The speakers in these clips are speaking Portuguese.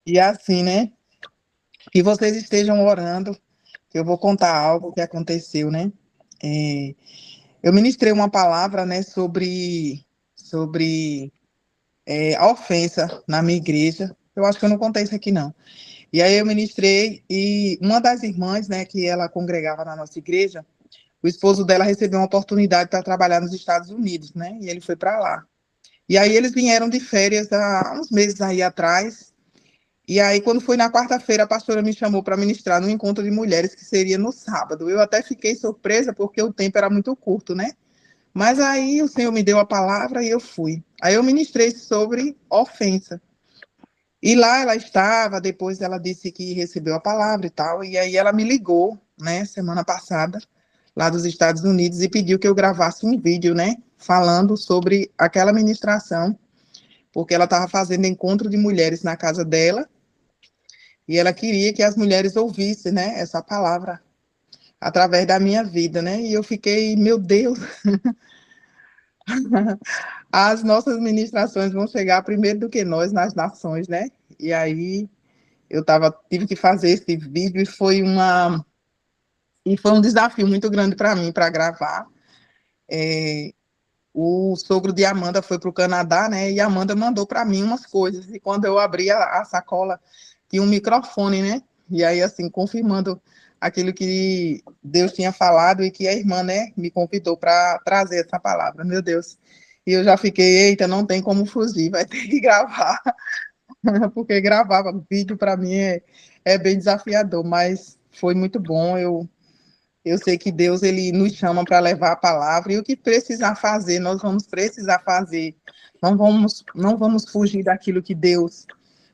E assim, né? Que vocês estejam orando, que eu vou contar algo que aconteceu, né? É, eu ministrei uma palavra, né, sobre a ofensa na minha igreja. Eu acho que eu não contei isso aqui, não. E aí eu ministrei, e uma das irmãs, né, que ela congregava na nossa igreja, o esposo dela recebeu uma oportunidade para trabalhar nos Estados Unidos, né? E ele foi para lá. E aí eles vieram de férias há uns meses aí atrás. E aí, quando foi na quarta-feira, a pastora me chamou para ministrar no encontro de mulheres, que seria no sábado. Eu até fiquei surpresa, porque o tempo era muito curto, né? Mas aí o Senhor me deu a palavra e eu fui. Aí eu ministrei sobre ofensa. E lá ela estava, depois ela disse que recebeu a palavra e tal, e aí ela me ligou, né, semana passada, lá dos Estados Unidos, e pediu que eu gravasse um vídeo, né, falando sobre aquela ministração, porque ela estava fazendo encontro de mulheres na casa dela, e ela queria que as mulheres ouvissem, né, essa palavra através da minha vida, né? E eu fiquei, meu Deus, as nossas ministrações vão chegar primeiro do que nós nas nações, né? E aí tive que fazer esse vídeo e foi um desafio muito grande para mim para gravar. É, o sogro de Amanda foi para o Canadá, né? E a Amanda mandou para mim umas coisas. E quando eu abri a sacola, tinha um microfone, né? E aí, assim, confirmando aquilo que Deus tinha falado e que a irmã, né, me convidou para trazer essa palavra. Meu Deus. E eu já fiquei, eita, não tem como fugir, vai ter que gravar, porque gravar vídeo para mim é bem desafiador, mas foi muito bom. Eu sei que Deus ele nos chama para levar a palavra e o que precisar fazer, nós vamos precisar fazer. Não vamos fugir daquilo que Deus,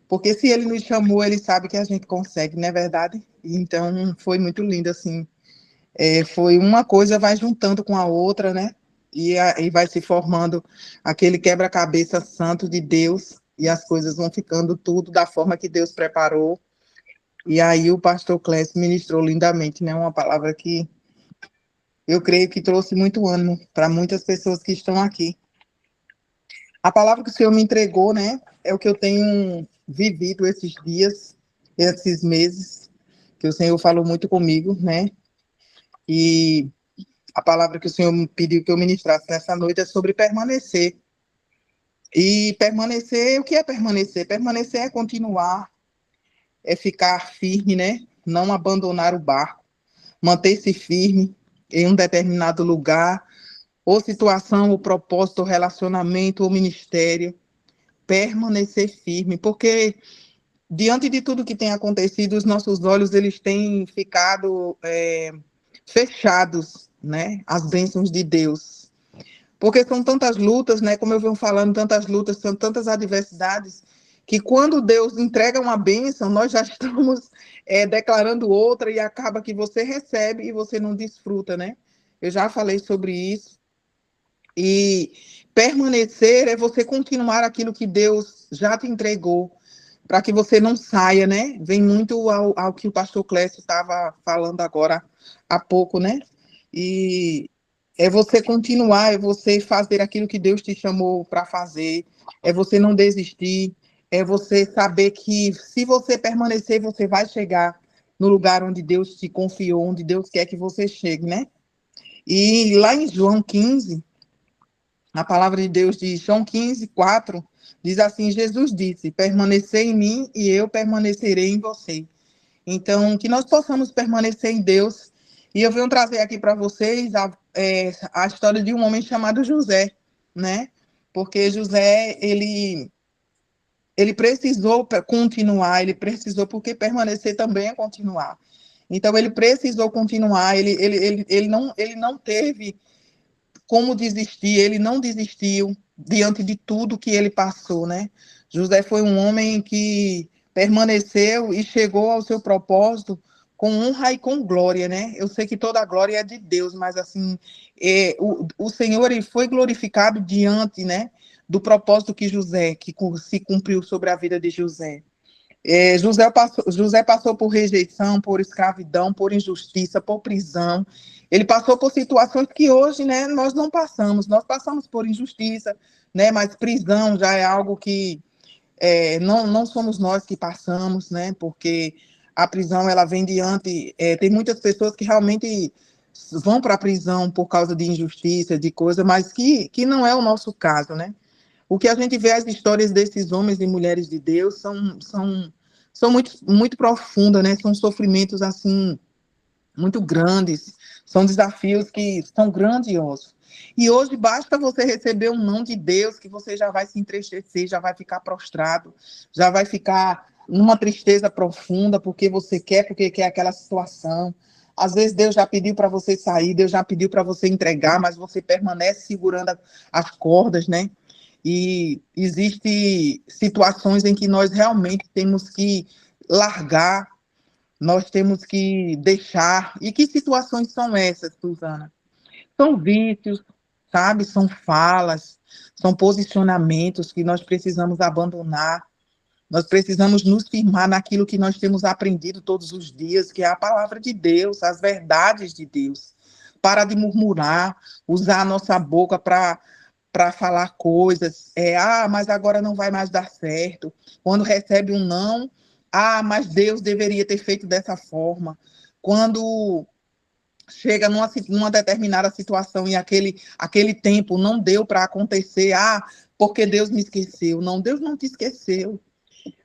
porque se ele nos chamou, ele sabe que a gente consegue, não é verdade? Então foi muito lindo assim. Foi uma coisa vai juntando com a outra, né? E vai se formando aquele quebra-cabeça santo de Deus e as coisas vão ficando tudo da forma que Deus preparou. E aí o pastor Clécio ministrou lindamente, né? Uma palavra que eu creio que trouxe muito ânimo para muitas pessoas que estão aqui. A palavra que o Senhor me entregou, né, é o que eu tenho vivido esses dias, esses meses, que o Senhor falou muito comigo, né? E a palavra que o Senhor me pediu que eu ministrasse nessa noite é sobre permanecer. E permanecer, o que é permanecer? Permanecer é continuar, é ficar firme, né? Não abandonar o barco, manter-se firme em um determinado lugar, ou situação, ou propósito, ou relacionamento, ou ministério, permanecer firme, porque diante de tudo que tem acontecido, os nossos olhos eles têm ficado fechados, né, às bênçãos de Deus, porque são tantas lutas, né, como eu venho falando, tantas lutas, são tantas adversidades, que quando Deus entrega uma bênção, nós já estamos declarando outra e acaba que você recebe e você não desfruta, né? Eu já falei sobre isso. E permanecer é você continuar aquilo que Deus já te entregou, para que você não saia, né? Vem muito ao que o pastor Clécio estava falando agora há pouco, né? E é você continuar, é você fazer aquilo que Deus te chamou para fazer, é você não desistir, é você saber que se você permanecer, você vai chegar no lugar onde Deus te confiou, onde Deus quer que você chegue, né? E lá em João 15, a palavra de Deus diz, João 15, 4, diz assim, Jesus disse, permanecer em mim e eu permanecerei em você. Então, que nós possamos permanecer em Deus. E eu venho trazer aqui para vocês a história de um homem chamado José, né? Porque José, ele precisou continuar, ele precisou, porque permanecer também é continuar. Então, ele precisou continuar, ele não teve como desistir, ele não desistiu diante de tudo que ele passou, né? José foi um homem que permaneceu e chegou ao seu propósito com honra e com glória, né? Eu sei que toda a glória é de Deus, mas assim, o Senhor ele foi glorificado diante, né, do propósito que se cumpriu sobre a vida de José. José passou por rejeição, por escravidão, por injustiça, por prisão. Ele passou por situações que hoje, né, nós não passamos. Nós passamos por injustiça, né, mas prisão já é algo que não somos nós que passamos, né? Porque a prisão, ela vem diante, tem muitas pessoas que realmente vão para a prisão por causa de injustiça, de coisa, mas que não é o nosso caso, né? O que a gente vê, as histórias desses homens e mulheres de Deus são muito, muito profundas, né? São sofrimentos, assim, muito grandes, são desafios que são grandiosos. E hoje basta você receber um não de Deus, que você já vai se entristecer, já vai ficar prostrado, já vai ficar numa tristeza profunda, porque quer aquela situação. Às vezes Deus já pediu para você sair, Deus já pediu para você entregar, mas você permanece segurando as cordas, né? E existem situações em que nós realmente temos que largar, nós temos que deixar. E que situações são essas, Suzana? São vícios, sabe? São falas, são posicionamentos que nós precisamos abandonar. Nós precisamos nos firmar naquilo que nós temos aprendido todos os dias, que é a palavra de Deus, as verdades de Deus. Para de murmurar, usar a nossa boca para falar coisas. Mas agora não vai mais dar certo. Quando recebe um não, mas Deus deveria ter feito dessa forma. Quando chega numa determinada situação e aquele tempo não deu para acontecer, porque Deus me esqueceu. Não, Deus não te esqueceu.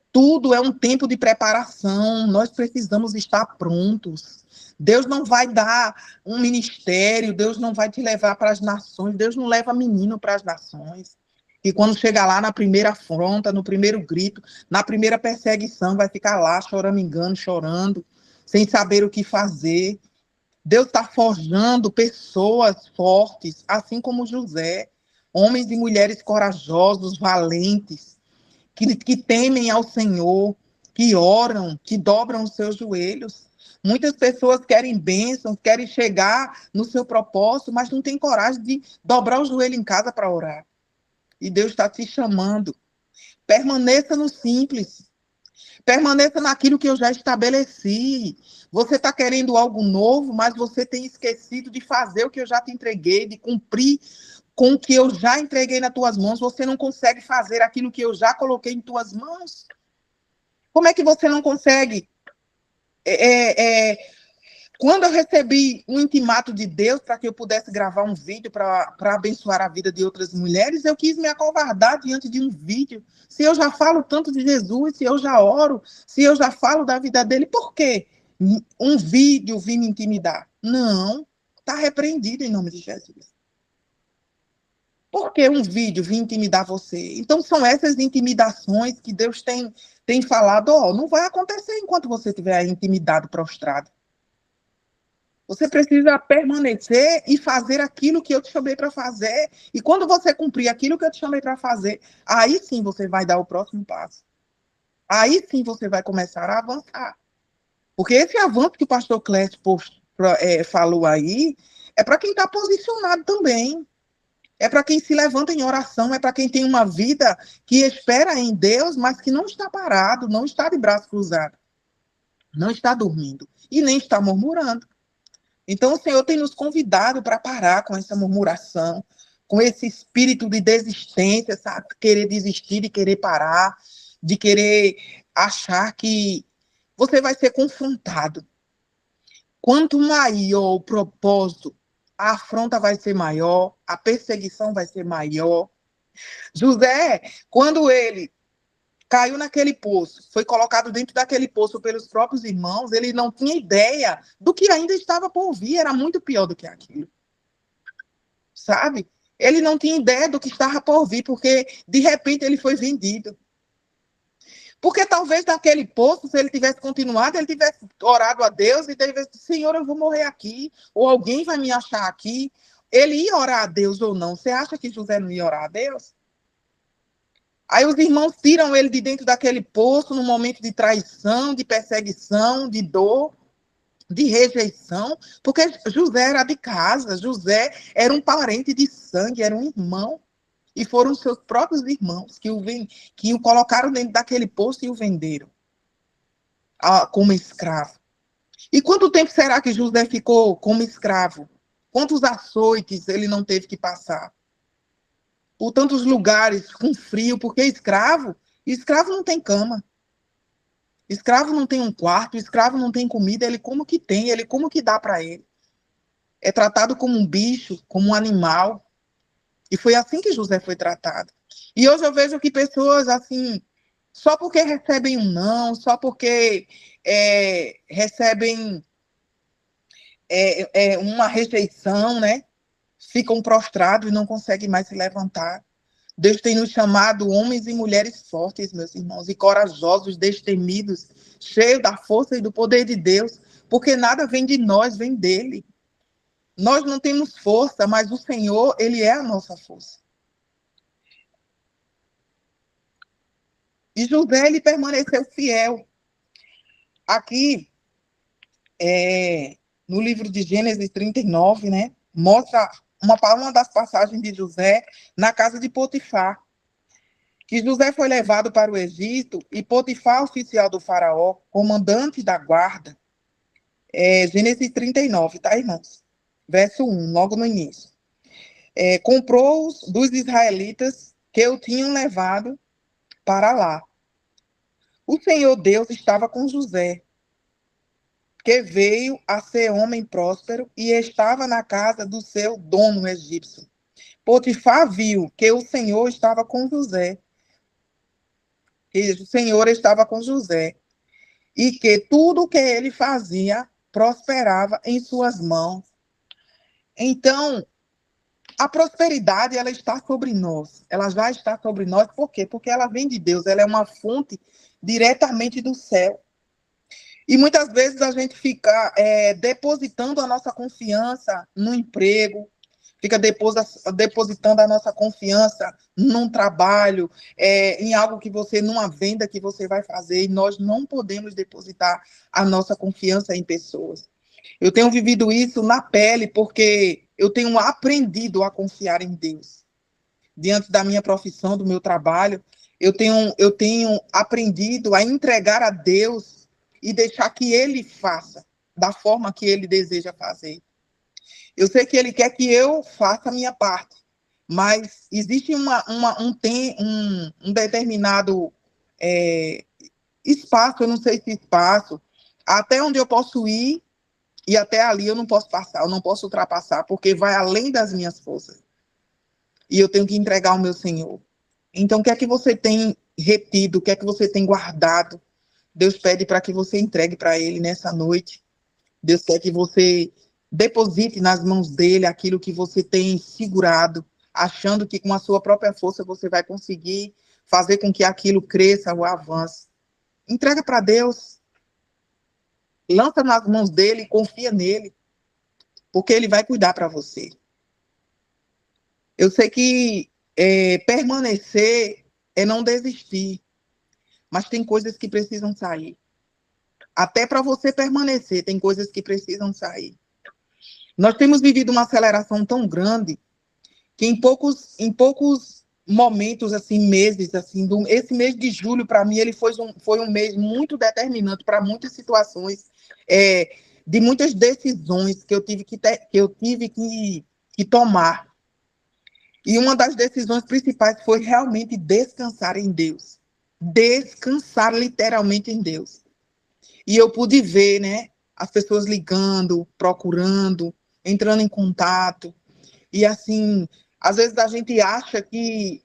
Tudo é um tempo de preparação, nós precisamos estar prontos. Deus não vai dar um ministério, Deus não vai te levar para as nações, Deus não leva menino para as nações. E quando chegar lá na primeira afronta, no primeiro grito, na primeira perseguição, vai ficar lá choramingando, chorando, sem saber o que fazer. Deus está forjando pessoas fortes, assim como José, homens e mulheres corajosos, valentes, que temem ao Senhor, que oram, que dobram os seus joelhos. Muitas pessoas querem bênçãos, querem chegar no seu propósito, mas não têm coragem de dobrar o joelho em casa para orar. E Deus está te chamando. Permaneça no simples. Permaneça naquilo que eu já estabeleci. Você está querendo algo novo, mas você tem esquecido de fazer o que eu já te entreguei, de cumprir com o que eu já entreguei nas tuas mãos. Você não consegue fazer aquilo que eu já coloquei em tuas mãos. Como é que você não consegue? Quando eu recebi um intimato de Deus para que eu pudesse gravar um vídeo para abençoar a vida de outras mulheres, eu quis me acovardar diante de um vídeo. Se eu já falo tanto de Jesus, se eu já oro, se eu já falo da vida dele, por que um vídeo vir me intimidar? Não, está repreendido em nome de Jesus. Por que um vídeo vir intimidar você? Então, são essas intimidações que Deus tem falado, não vai acontecer enquanto você estiver intimidado, prostrado. Você precisa permanecer e fazer aquilo que eu te chamei para fazer. E quando você cumprir aquilo que eu te chamei para fazer, aí sim você vai dar o próximo passo. Aí sim você vai começar a avançar. Porque esse avanço que o pastor Clécio falou aí, é para quem está posicionado também. É para quem se levanta em oração, é para quem tem uma vida que espera em Deus, mas que não está parado, não está de braço cruzado, não está dormindo e nem está murmurando. Então, o Senhor tem nos convidado para parar com essa murmuração, com esse espírito de desistência, sabe? Querer desistir, de querer parar, de querer achar que você vai ser confrontado. Quanto maior o propósito, a afronta vai ser maior, a perseguição vai ser maior. José, quando ele caiu naquele poço, foi colocado dentro daquele poço pelos próprios irmãos, ele não tinha ideia do que ainda estava por vir, era muito pior do que aquilo, sabe? Ele não tinha ideia do que estava por vir, porque de repente ele foi vendido. Porque talvez naquele poço, se ele tivesse continuado, ele tivesse orado a Deus e tivesse dito, Senhor, eu vou morrer aqui, ou alguém vai me achar aqui. Ele ia orar a Deus ou não? Você acha que José não ia orar a Deus? Aí os irmãos tiram ele de dentro daquele poço, num momento de traição, de perseguição, de dor, de rejeição, porque José era de casa, José era um parente de sangue, era um irmão. E foram seus próprios irmãos que o colocaram dentro daquele poço e o venderam como escravo. E quanto tempo será que José ficou como escravo? Quantos açoites ele não teve que passar? Por tantos lugares com frio, porque escravo, Escravo não tem cama. Escravo não tem um quarto, escravo não tem comida, ele como que tem, ele como que dá para ele. É tratado como um bicho, como um animal. E foi assim que José foi tratado. E hoje eu vejo que pessoas, assim, só porque recebem um não, só porque recebem uma rejeição, né? Ficam prostrados e não conseguem mais se levantar. Deus tem nos chamado homens e mulheres fortes, meus irmãos, e corajosos, destemidos, cheios da força e do poder de Deus, porque nada vem de nós, vem dele. Nós não temos força, mas o Senhor, ele é a nossa força. E José, ele permaneceu fiel. Aqui, no livro de Gênesis 39, né, mostra uma das passagens de José na casa de Potifar, que José foi levado para o Egito e Potifar, oficial do faraó, comandante da guarda, Gênesis 39, tá, irmãos? Verso 1, logo no início. Comprou-os dos israelitas que o tinham levado para lá. O Senhor Deus estava com José, que veio a ser homem próspero e estava na casa do seu dono egípcio. Potifar viu que o Senhor estava com José, que o Senhor estava com José, e que tudo o que ele fazia prosperava em suas mãos. Então, a prosperidade, ela está sobre nós. Ela já está sobre nós. Por quê? Porque ela vem de Deus. Ela é uma fonte diretamente do céu. E muitas vezes a gente fica depositando a nossa confiança no emprego, fica depositando a nossa confiança num trabalho, em algo que você, numa venda que você vai fazer, e nós não podemos depositar a nossa confiança em pessoas. Eu tenho vivido isso na pele, porque eu tenho aprendido a confiar em Deus. Diante da minha profissão, do meu trabalho, eu tenho aprendido a entregar a Deus e deixar que Ele faça da forma que Ele deseja fazer. Eu sei que Ele quer que eu faça a minha parte, mas existe um determinado espaço, eu não sei se espaço, até onde eu posso ir e até ali eu não posso passar, eu não posso ultrapassar, porque vai além das minhas forças. E eu tenho que entregar ao meu Senhor. Então, o que é que você tem retido? O que é que você tem guardado? Deus pede para que você entregue para Ele nessa noite. Deus quer que você deposite nas mãos dele aquilo que você tem segurado, achando que com a sua própria força você vai conseguir fazer com que aquilo cresça ou avance. Entrega para Deus. Lança nas mãos dele e confia nele, porque ele vai cuidar para você. Eu sei que permanecer é não desistir, mas tem coisas que precisam sair. Até para você permanecer, tem coisas que precisam sair. Nós temos vivido uma aceleração tão grande que em poucos momentos, assim, meses, assim, esse mês de julho, para mim, ele foi um mês muito determinante para muitas situações, de muitas decisões que eu tive que tomar. E uma das decisões principais foi realmente descansar em Deus. Descansar literalmente em Deus. E eu pude ver, né, as pessoas ligando, procurando, entrando em contato. E assim, às vezes a gente acha que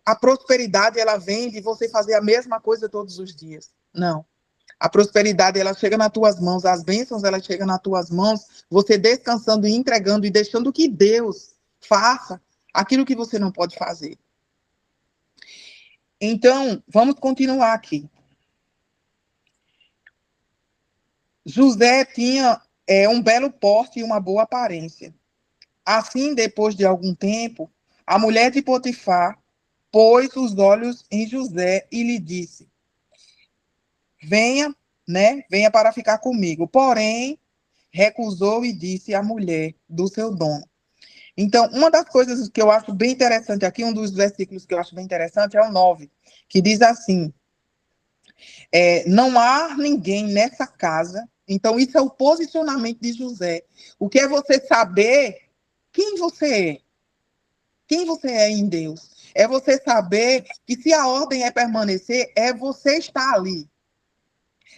a prosperidade ela vem de você fazer a mesma coisa todos os dias. Não. A prosperidade ela chega nas tuas mãos, as bênçãos ela chega nas tuas mãos, você descansando e entregando e deixando que Deus faça aquilo que você não pode fazer. Então, vamos continuar aqui. José tinha um belo porte e uma boa aparência. Assim, depois de algum tempo, a mulher de Potifar pôs os olhos em José e lhe disse: venha, né? Venha para ficar comigo. Porém, recusou e disse à mulher do seu dono. Então, uma das coisas que eu acho bem interessante aqui, um dos versículos que eu acho bem interessante é o 9, que diz assim: não há ninguém nessa casa. Então, isso é o posicionamento de José. O que é você saber quem você é? Quem você é em Deus? É você saber que se a ordem é permanecer, é você estar ali.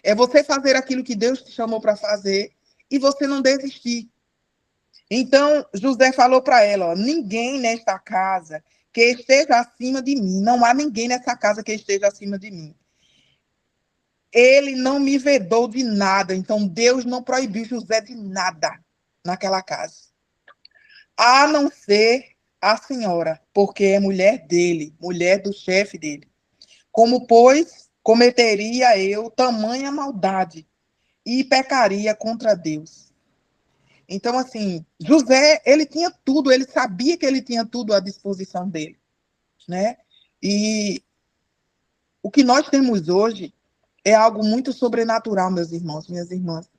É você fazer aquilo que Deus te chamou para fazer e você não desistir. Então, José falou para ela, ó, ninguém nesta casa que esteja acima de mim, não há ninguém nessa casa que esteja acima de mim. Ele não me vedou de nada, então Deus não proibiu José de nada naquela casa. A não ser a senhora, porque é mulher dele, mulher do chefe dele. Como, pois, cometeria eu tamanha maldade e pecaria contra Deus? Então, assim, José, ele tinha tudo, ele sabia que ele tinha tudo à disposição dele, né? E o que nós temos hoje é algo muito sobrenatural, meus irmãos, minhas irmãs,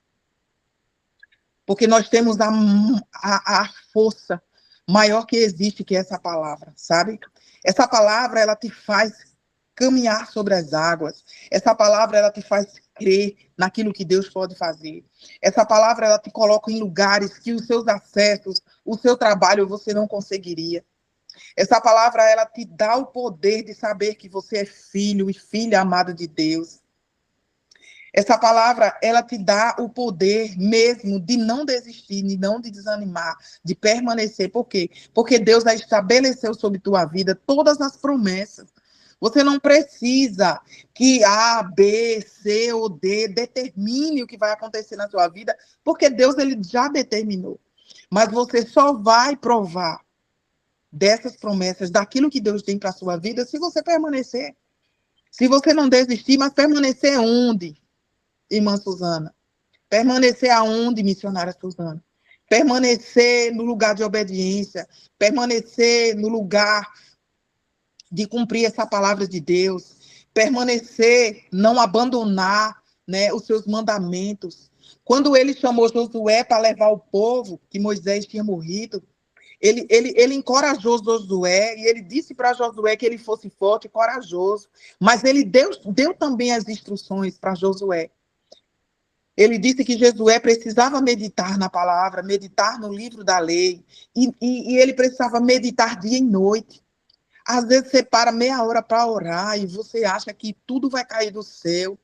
porque nós temos a força maior que existe, que é essa palavra, sabe? Essa palavra, ela te faz caminhar sobre as águas. Essa palavra, ela te faz crer naquilo que Deus pode fazer. Essa palavra, ela te coloca em lugares que os seus acessos, o seu trabalho, você não conseguiria. Essa palavra, ela te dá o poder de saber que você é filho e filha amada de Deus. Essa palavra, ela te dá o poder mesmo de não desistir, de não de desanimar, de permanecer. Por quê? Porque Deus já estabeleceu sobre tua vida todas as promessas. Você não precisa que A, B, C ou D determine o que vai acontecer na sua vida, porque Deus ele já determinou. Mas você só vai provar dessas promessas, daquilo que Deus tem para a sua vida, se você permanecer. Se você não desistir, mas permanecer onde? Irmã Suzana? Permanecer aonde, missionária Suzana? Permanecer no lugar de obediência, permanecer no lugar de cumprir essa palavra de Deus, permanecer, não abandonar, né, os seus mandamentos. Quando ele chamou Josué para levar o povo, que Moisés tinha morrido, ele encorajou Josué e ele disse para Josué que ele fosse forte e corajoso, mas ele deu também as instruções para Josué. Ele disse que Josué precisava meditar na palavra, meditar no livro da lei, e ele precisava meditar dia e noite. Às vezes você para meia hora para orar e você acha que tudo vai cair do céu.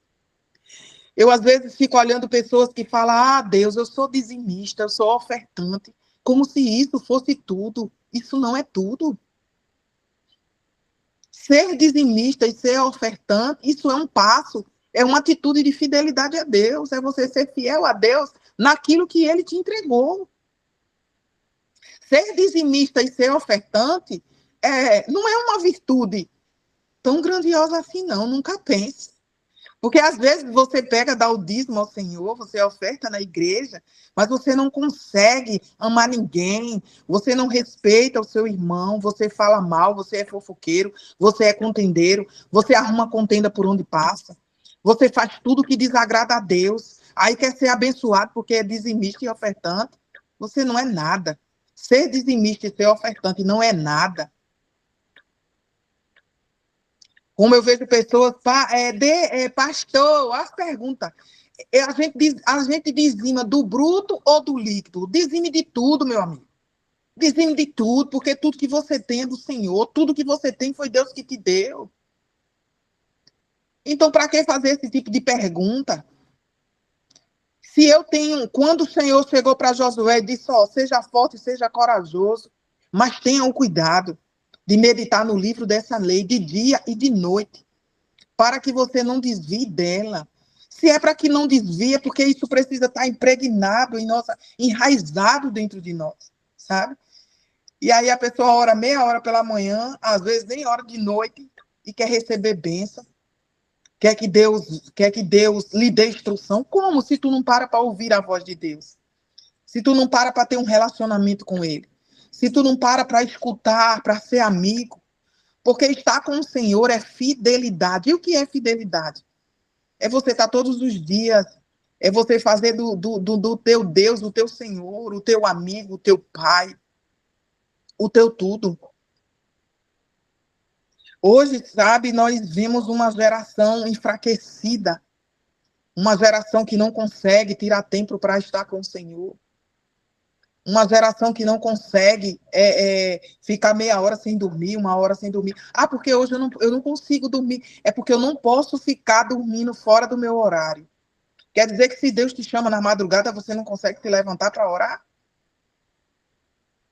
Eu, às vezes, fico olhando pessoas que falam, ah, Deus, eu sou dizimista, eu sou ofertante, como se isso fosse tudo. Isso não é tudo. Ser dizimista e ser ofertante, isso é um passo, é uma atitude de fidelidade a Deus, é você ser fiel a Deus naquilo que Ele te entregou. Ser dizimista e ser ofertante não é uma virtude tão grandiosa assim, não, nunca pense. Porque às vezes você pega, dá o dízimo ao Senhor, você oferta na igreja, mas você não consegue amar ninguém, você não respeita o seu irmão, você fala mal, você é fofoqueiro, você é contendeiro, você arruma contenda por onde passa, você faz tudo que desagrada a Deus, aí quer ser abençoado porque é dizimista e ofertante. Você não é nada. Ser dizimista e ser ofertante não é nada. Como eu vejo pessoas, pastor, as perguntas. A gente dizima do bruto ou do líquido? Dizime de tudo, meu amigo. Dizime de tudo, porque tudo que você tem é do Senhor, tudo que você tem foi Deus que te deu. Então, para que fazer esse tipo de pergunta? Se eu tenho, quando o Senhor chegou para Josué e disse, ó, seja forte, seja corajoso, mas tenha o cuidado de meditar no livro dessa lei de dia e de noite, para que você não desvie dela. Se é para que não desvie, é porque isso precisa estar impregnado em nossa, enraizado dentro de nós, sabe? E aí a pessoa ora meia hora pela manhã, às vezes nem hora de noite, e quer receber bênção, quer que Deus lhe dê instrução. Como se tu não para ouvir a voz de Deus? Se tu não para ter um relacionamento com Ele? Se tu não para escutar, para ser amigo? Porque estar com o Senhor é fidelidade. E o que é fidelidade? É você estar todos os dias, é você fazer do teu Deus, o teu Senhor, o teu amigo, o teu Pai, o teu tudo. Hoje, sabe, nós vimos uma geração enfraquecida, uma geração que não consegue tirar tempo para estar com o Senhor. Uma geração que não consegue ficar meia hora sem dormir, uma hora sem dormir. Ah, porque hoje eu não consigo dormir. É porque eu não posso ficar dormindo fora do meu horário. Quer dizer que se Deus te chama na madrugada, você não consegue se levantar para orar?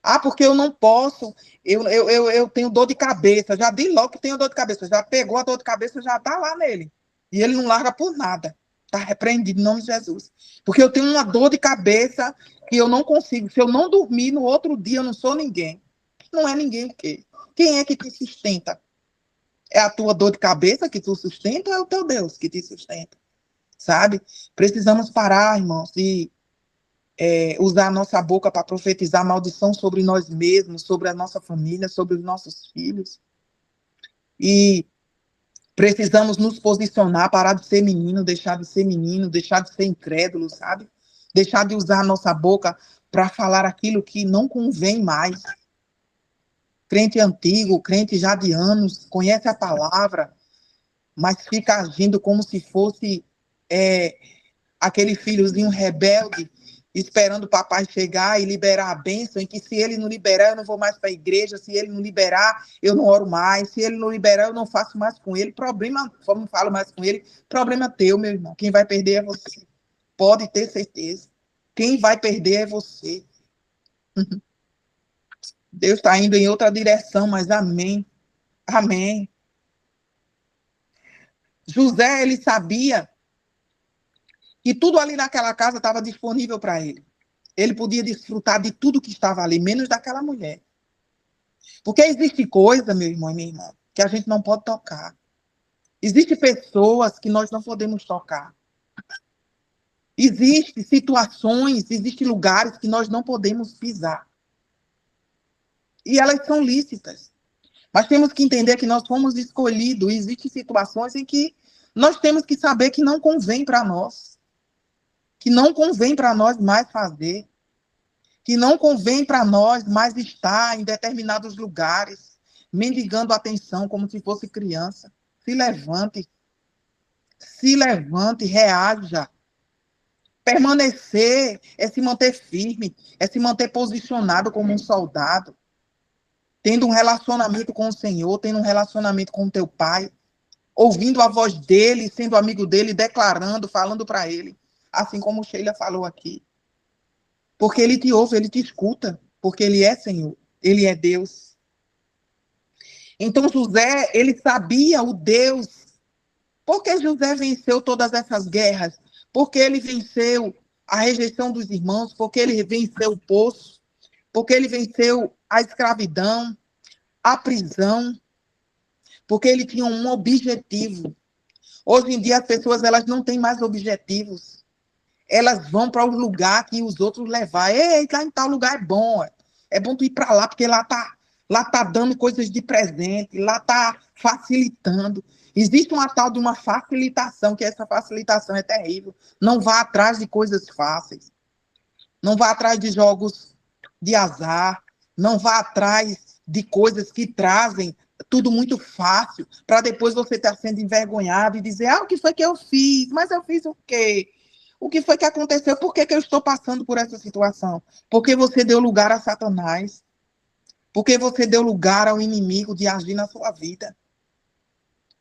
Ah, porque eu não posso, eu tenho dor de cabeça. Já di logo que tenho dor de cabeça. Já pegou a dor de cabeça, já está lá nele. E ele não larga por nada. Está repreendido em nome de Jesus. Porque eu tenho uma dor de cabeça que eu não consigo. Se eu não dormir no outro dia, eu não sou ninguém. Não é ninguém o quê? Quem é que te sustenta? É a tua dor de cabeça que tu sustenta ou é o teu Deus que te sustenta? Sabe? Precisamos parar, irmãos, e usar a nossa boca para profetizar maldição sobre nós mesmos, sobre a nossa família, sobre os nossos filhos. E precisamos nos posicionar, parar de ser menino, deixar de ser menino, deixar de ser incrédulo, sabe? Deixar de usar a nossa boca para falar aquilo que não convém mais. Crente antigo, crente já de anos, conhece a palavra, mas fica agindo como se fosse aquele filhozinho rebelde, esperando o papai chegar e liberar a bênção, em que se ele não liberar, eu não vou mais para a igreja, se ele não liberar, eu não oro mais, se ele não liberar, eu não faço mais com ele, problema, não falo mais com ele, problema teu, meu irmão, quem vai perder é você, pode ter certeza, quem vai perder é você. Deus está indo em outra direção, mas amém, amém. José, ele sabia que tudo ali naquela casa estava disponível para ele. Ele podia desfrutar de tudo que estava ali, menos daquela mulher. Porque existe coisa, meu irmão e minha irmã, que a gente não pode tocar. Existem pessoas que nós não podemos tocar. Existem situações, existem lugares que nós não podemos pisar. E elas são lícitas. Mas temos que entender que nós fomos escolhidos. Existem situações em que nós temos que saber que não convém para nós. Que não convém para nós mais fazer. Que não convém para nós mais estar em determinados lugares, mendigando atenção como se fosse criança. Se levante, reaja. Permanecer é se manter firme, é se manter posicionado como um soldado, tendo um relacionamento com o Senhor, tendo um relacionamento com o teu pai, ouvindo a voz dele, sendo amigo dele, declarando, falando para ele, assim como Sheila falou aqui. Porque ele te ouve, ele te escuta, porque ele é Senhor, ele é Deus. Então José, ele sabia o Deus. Por que José venceu todas essas guerras? Porque ele venceu a rejeição dos irmãos, porque ele venceu o poço, porque ele venceu a escravidão, a prisão, porque ele tinha um objetivo. Hoje em dia as pessoas elas não têm mais objetivos. Elas vão para o lugar que os outros levar. Ei, lá em tal lugar é bom. É bom tu ir para lá, porque lá tá dando coisas de presente, lá tá facilitando. Existe uma tal de uma facilitação, que essa facilitação é terrível. Não vá atrás de coisas fáceis. Não vá atrás de jogos de azar. Não vá atrás de coisas que trazem tudo muito fácil, para depois você estar sendo envergonhado e dizer, o que foi que eu fiz? Mas eu fiz o quê? O que foi que aconteceu? Por que eu estou passando por essa situação? Porque você deu lugar a Satanás. Porque você deu lugar ao inimigo de agir na sua vida.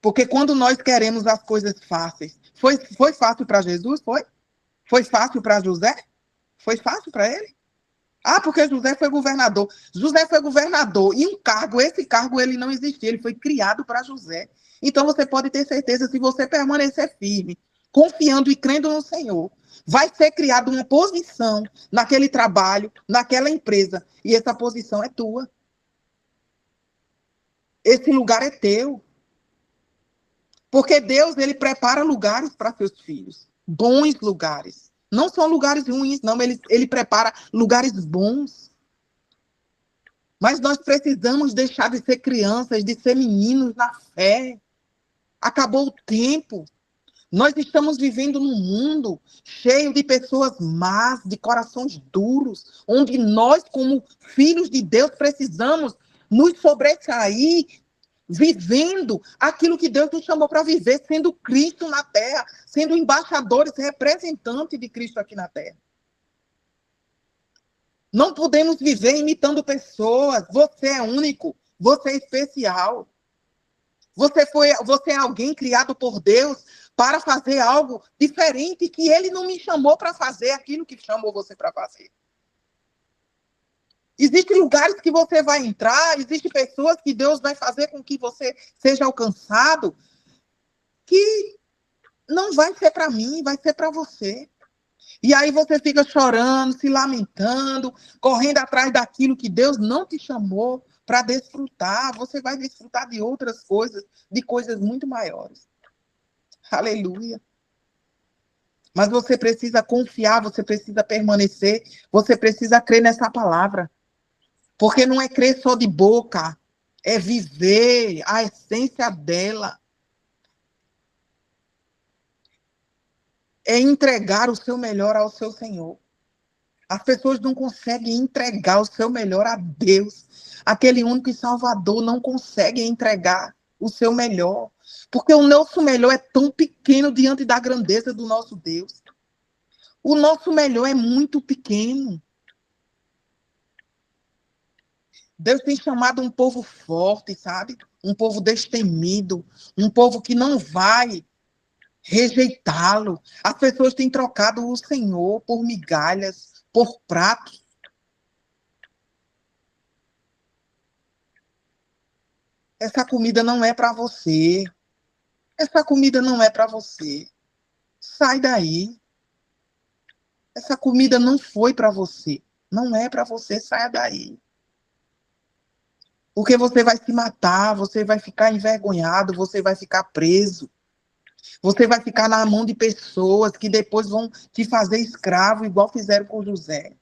Porque quando nós queremos as coisas fáceis, foi fácil para Jesus? Foi? Foi fácil para José? Foi fácil para ele? Porque José foi governador. José foi governador e esse cargo ele não existia, ele foi criado para José. Então você pode ter certeza, se você permanecer firme, confiando e crendo no Senhor, vai ser criada uma posição naquele trabalho, naquela empresa, e essa posição é tua. Esse lugar é teu. Porque Deus, ele prepara lugares para seus filhos, bons lugares. Não são lugares ruins, não, ele prepara lugares bons. Mas nós precisamos deixar de ser crianças, de ser meninos na fé. Acabou o tempo. Nós estamos vivendo num mundo cheio de pessoas más, de corações duros, onde nós, como filhos de Deus, precisamos nos sobressair, vivendo aquilo que Deus nos chamou para viver, sendo Cristo na terra, sendo embaixadores, representantes de Cristo aqui na terra. Não podemos viver imitando pessoas. Você é único, você é especial. Você é alguém criado por Deus para fazer algo diferente que ele não me chamou para fazer aquilo que chamou você para fazer. Existem lugares que você vai entrar, existem pessoas que Deus vai fazer com que você seja alcançado, que não vai ser para mim, vai ser para você. E aí você fica chorando, se lamentando, correndo atrás daquilo que Deus não te chamou para desfrutar. Você vai desfrutar de outras coisas, de coisas muito maiores. Aleluia. Mas você precisa confiar, você precisa permanecer, você precisa crer nessa palavra. Porque não é crer só de boca, é viver a essência dela. É entregar o seu melhor ao seu Senhor. As pessoas não conseguem entregar o seu melhor a Deus. Aquele único e Salvador não consegue entregar o seu melhor. Porque o nosso melhor é tão pequeno diante da grandeza do nosso Deus. O nosso melhor é muito pequeno. Deus tem chamado um povo forte, sabe? Um povo destemido, um povo que não vai rejeitá-lo. As pessoas têm trocado o Senhor por migalhas, por pratos. Essa comida não é para você. Essa comida não é para você. Sai daí. Essa comida não foi para você. Não é para você, saia daí. Porque você vai se matar, você vai ficar envergonhado, você vai ficar preso. Você vai ficar na mão de pessoas que depois vão te fazer escravo, igual fizeram com José.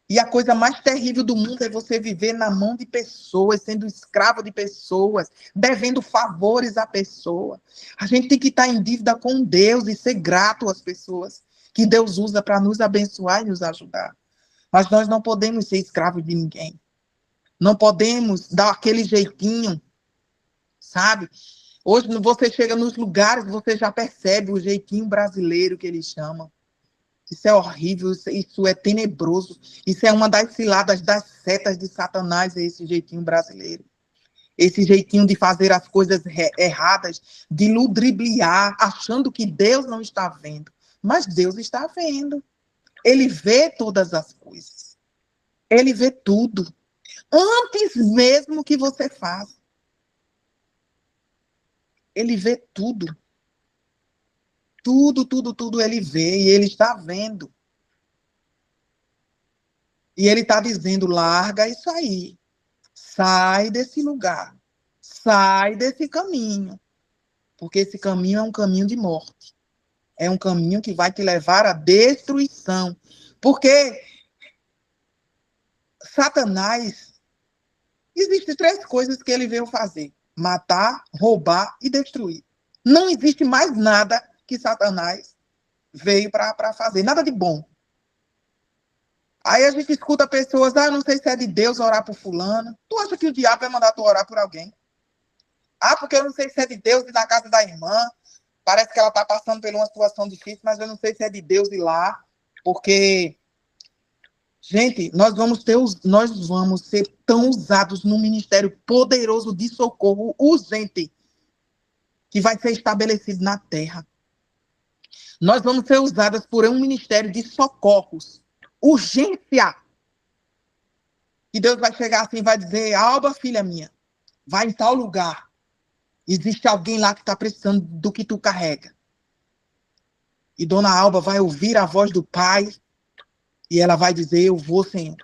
E a coisa mais terrível do mundo é você viver na mão de pessoas, sendo escravo de pessoas, devendo favores à pessoa. A gente tem que estar em dívida com Deus e ser grato às pessoas que Deus usa para nos abençoar e nos ajudar. Mas nós não podemos ser escravos de ninguém. Não podemos dar aquele jeitinho, sabe? Hoje você chega nos lugares, você já percebe o jeitinho brasileiro que eles chamam. Isso é horrível, isso é tenebroso. Isso é uma das ciladas das setas de Satanás, é esse jeitinho brasileiro. Esse jeitinho de fazer as coisas erradas, de ludibriar, achando que Deus não está vendo. Mas Deus está vendo. Ele vê todas as coisas. Ele vê tudo. Antes mesmo que você faça. Ele vê tudo. Tudo, tudo, tudo ele vê e ele está vendo. E ele está dizendo, larga isso aí. Sai desse lugar. Sai desse caminho. Porque esse caminho é um caminho de morte. É um caminho que vai te levar à destruição. Porque Satanás, existem três coisas que ele veio fazer: matar, roubar e destruir. Não existe mais nada que Satanás veio para fazer, nada de bom. Aí a gente escuta pessoas, não sei se é de Deus orar por fulano. Tu acha que o diabo vai mandar tu orar por alguém? Porque eu não sei se é de Deus ir na casa da irmã. Parece que ela está passando por uma situação difícil, mas eu não sei se é de Deus ir lá. Porque, gente, nós vamos ser tão usados num ministério poderoso de socorro urgente que vai ser estabelecido na terra. Nós vamos ser usadas por um ministério de socorros. Urgência. E Deus vai chegar assim e vai dizer, Alba, filha minha, vai em tal lugar. Existe alguém lá que está precisando do que tu carrega. E Dona Alba vai ouvir a voz do Pai e ela vai dizer, eu vou, Senhor.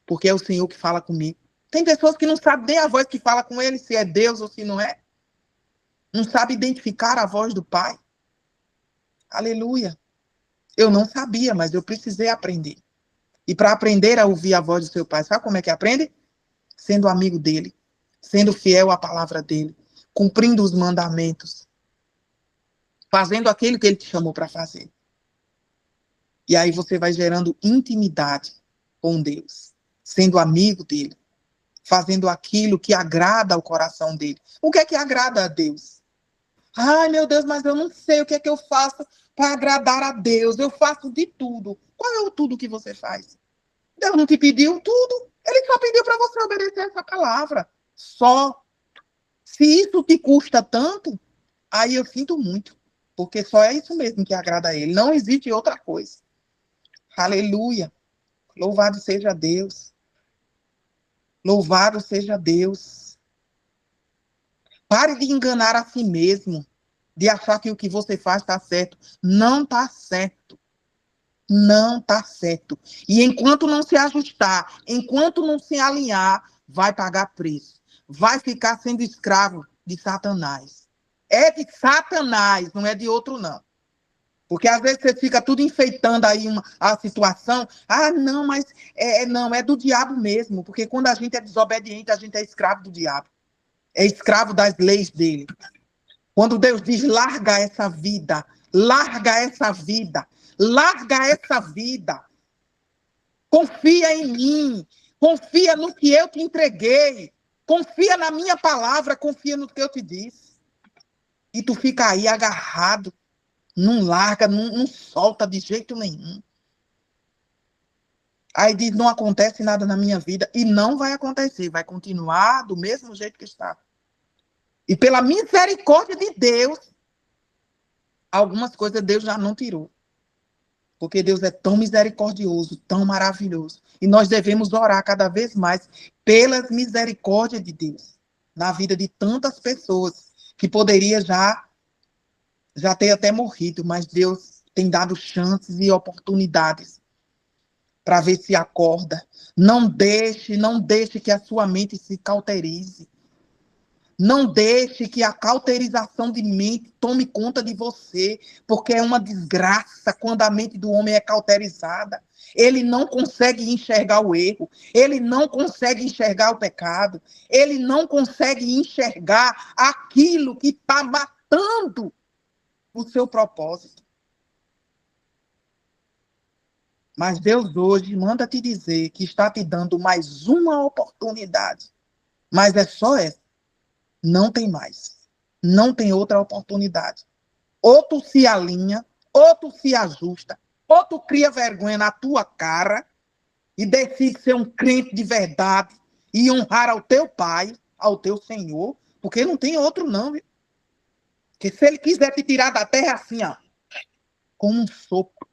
Porque é o Senhor que fala comigo. Tem pessoas que não sabem nem a voz que fala com ele, se é Deus ou se não é. Não sabe identificar a voz do Pai. Aleluia. Eu não sabia, mas eu precisei aprender. E para aprender a ouvir a voz do seu Pai, sabe como é que aprende? Sendo amigo dele, sendo fiel à palavra dele, cumprindo os mandamentos, fazendo aquilo que ele te chamou para fazer. E aí você vai gerando intimidade com Deus, sendo amigo dele, fazendo aquilo que agrada ao coração dele. O que é que agrada a Deus? Ai, meu Deus, mas eu não sei o que é que eu faço para agradar a Deus. Eu faço de tudo. Qual é o tudo que você faz? Deus não te pediu tudo. Ele só pediu para você obedecer essa palavra. Só. Se isso te custa tanto, aí eu sinto muito. Porque só é isso mesmo que agrada a ele. Não existe outra coisa. Aleluia. Louvado seja Deus. Louvado seja Deus. Pare de enganar a si mesmo. De achar que o que você faz está certo. Não está certo. Não está certo. E enquanto não se ajustar, enquanto não se alinhar, vai pagar preço. Vai ficar sendo escravo de Satanás. É de Satanás, não é de outro, não. Porque às vezes você fica tudo enfeitando aí a situação. Ah, não, mas não, é do diabo mesmo. Porque quando a gente é desobediente, a gente é escravo do diabo. É escravo das leis dele. Quando Deus diz, larga essa vida, larga essa vida, larga essa vida. Confia em mim, confia no que eu te entreguei, confia na minha palavra, confia no que eu te disse. E tu fica aí agarrado, não larga, não solta de jeito nenhum. Aí diz, não acontece nada na minha vida, e não vai acontecer, vai continuar do mesmo jeito que está. E pela misericórdia de Deus, algumas coisas Deus já não tirou. Porque Deus é tão misericordioso, tão maravilhoso. E nós devemos orar cada vez mais pelas misericórdias de Deus na vida de tantas pessoas que poderia já ter até morrido, mas Deus tem dado chances e oportunidades para ver se acorda. Não deixe que a sua mente se cauterize. Não deixe que a cauterização de mente tome conta de você, porque é uma desgraça quando a mente do homem é cauterizada. Ele não consegue enxergar o erro, ele não consegue enxergar o pecado, ele não consegue enxergar aquilo que está matando o seu propósito. Mas Deus hoje manda te dizer que está te dando mais uma oportunidade. Mas é só essa. Não tem mais. Não tem outra oportunidade. Ou tu se alinha, ou tu se ajusta, ou tu cria vergonha na tua cara e decide ser um crente de verdade e honrar ao teu pai, ao teu Senhor, porque não tem outro não, viu? Porque se ele quiser te tirar da terra assim, ó, como um sopro,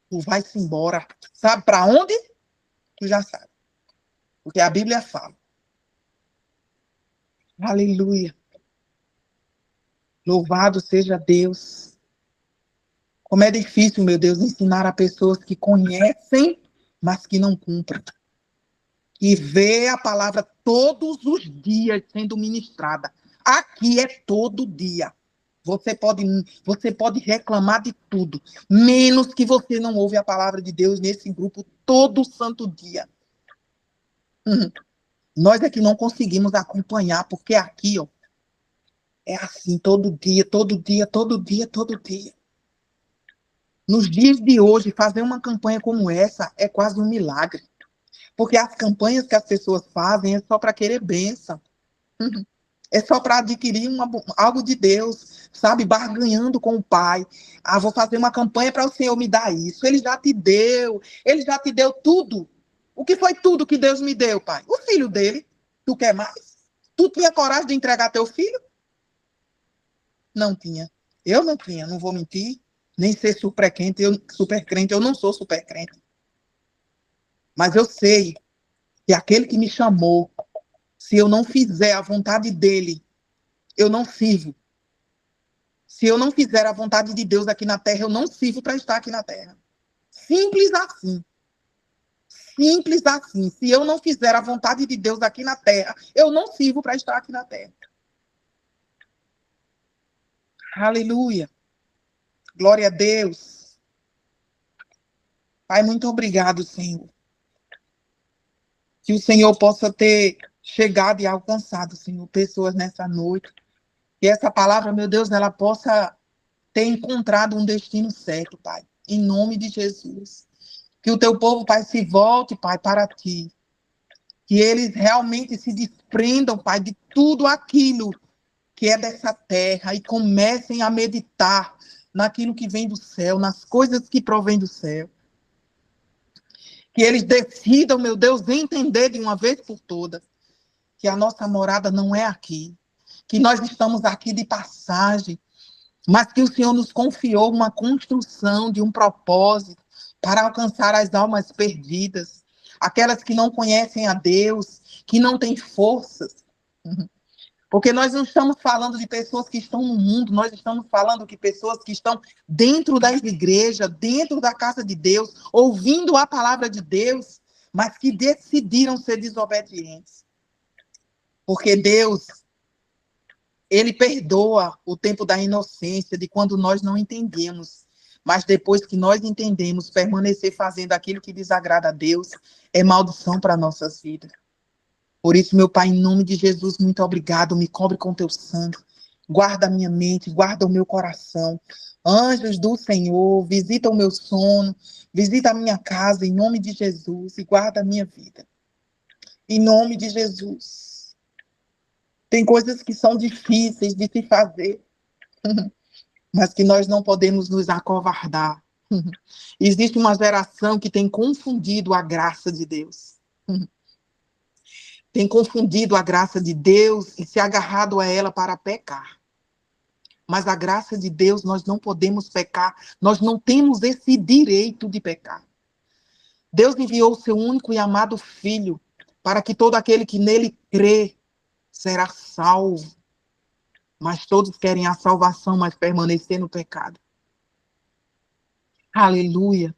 tu vai-se embora. Sabe para onde? Tu já sabe. Porque a Bíblia fala. Aleluia. Louvado seja Deus. Como é difícil, meu Deus, ensinar a pessoas que conhecem, mas que não cumprem. E vê a palavra todos os dias sendo ministrada. Aqui é todo dia. Você pode reclamar de tudo, menos que você não ouve a palavra de Deus nesse grupo todo santo dia. Nós é que não conseguimos acompanhar, porque aqui, ó, é assim todo dia, todo dia, todo dia, todo dia. Nos dias de hoje, fazer uma campanha como essa é quase um milagre. Porque as campanhas que as pessoas fazem é só para querer bênção. É só para adquirir algo de Deus, sabe? Barganhando com o Pai. Ah, vou fazer uma campanha para o Senhor me dar isso. Ele já te deu tudo. O que foi tudo que Deus me deu, Pai? O filho dele. Tu quer mais? Tu tinha coragem de entregar teu filho? Não tinha. Eu não tinha, não vou mentir. Nem ser super crente, eu não sou super crente. Mas eu sei que aquele que me chamou, se eu não fizer a vontade dele, eu não sirvo. Se eu não fizer a vontade de Deus aqui na terra, eu não sirvo para estar aqui na terra. Simples assim. Simples assim. Se eu não fizer a vontade de Deus aqui na terra, eu não sirvo para estar aqui na terra. Aleluia. Glória a Deus. Pai, muito obrigado, Senhor. Que o Senhor possa ter chegado e alcançado, Senhor, pessoas nessa noite. Que essa palavra, meu Deus, ela possa ter encontrado um destino certo, Pai. Em nome de Jesus. Que o teu povo, Pai, se volte, Pai, para ti. Que eles realmente se desprendam, Pai, de tudo aquilo que é dessa terra e comecem a meditar naquilo que vem do céu, nas coisas que provém do céu. Que eles decidam, meu Deus, entender de uma vez por todas que a nossa morada não é aqui, que nós estamos aqui de passagem, mas que o Senhor nos confiou uma construção de um propósito para alcançar as almas perdidas, aquelas que não conhecem a Deus, que não têm forças. Porque nós não estamos falando de pessoas que estão no mundo, nós estamos falando de pessoas que estão dentro da igreja, dentro da casa de Deus, ouvindo a palavra de Deus, mas que decidiram ser desobedientes. Porque Deus, Ele perdoa o tempo da inocência, de quando nós não entendemos. Mas depois que nós entendemos, permanecer fazendo aquilo que desagrada a Deus é maldição para nossas vidas. Por isso, meu Pai, em nome de Jesus, muito obrigado. Me cobre com teu sangue. Guarda a minha mente, guarda o meu coração. Anjos do Senhor, visita o meu sono, visita a minha casa, em nome de Jesus, e guarda a minha vida. Em nome de Jesus. Tem coisas que são difíceis de se fazer, mas que nós não podemos nos acovardar. Existe uma geração que tem confundido a graça de Deus. Tem confundido a graça de Deus e se agarrado a ela para pecar. Mas a graça de Deus, nós não podemos pecar, nós não temos esse direito de pecar. Deus enviou o seu único e amado Filho para que todo aquele que nele crê será salvo. Mas todos querem a salvação, mas permanecer no pecado. Aleluia.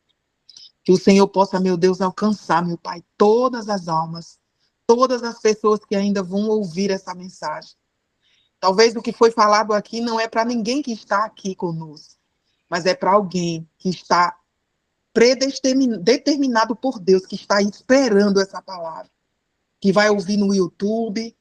Que o Senhor possa, meu Deus, alcançar, meu Pai, todas as almas, todas as pessoas que ainda vão ouvir essa mensagem. Talvez o que foi falado aqui não é para ninguém que está aqui conosco, mas é para alguém que está determinado por Deus, que está esperando essa palavra, que vai ouvir no YouTube,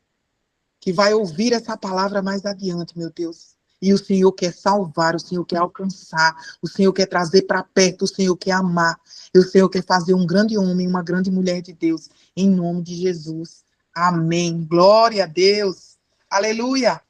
que vai ouvir essa palavra mais adiante, meu Deus. E o Senhor quer salvar, o Senhor quer alcançar, o Senhor quer trazer para perto, o Senhor quer amar, e o Senhor quer fazer um grande homem, uma grande mulher de Deus, em nome de Jesus. Amém. Glória a Deus. Aleluia.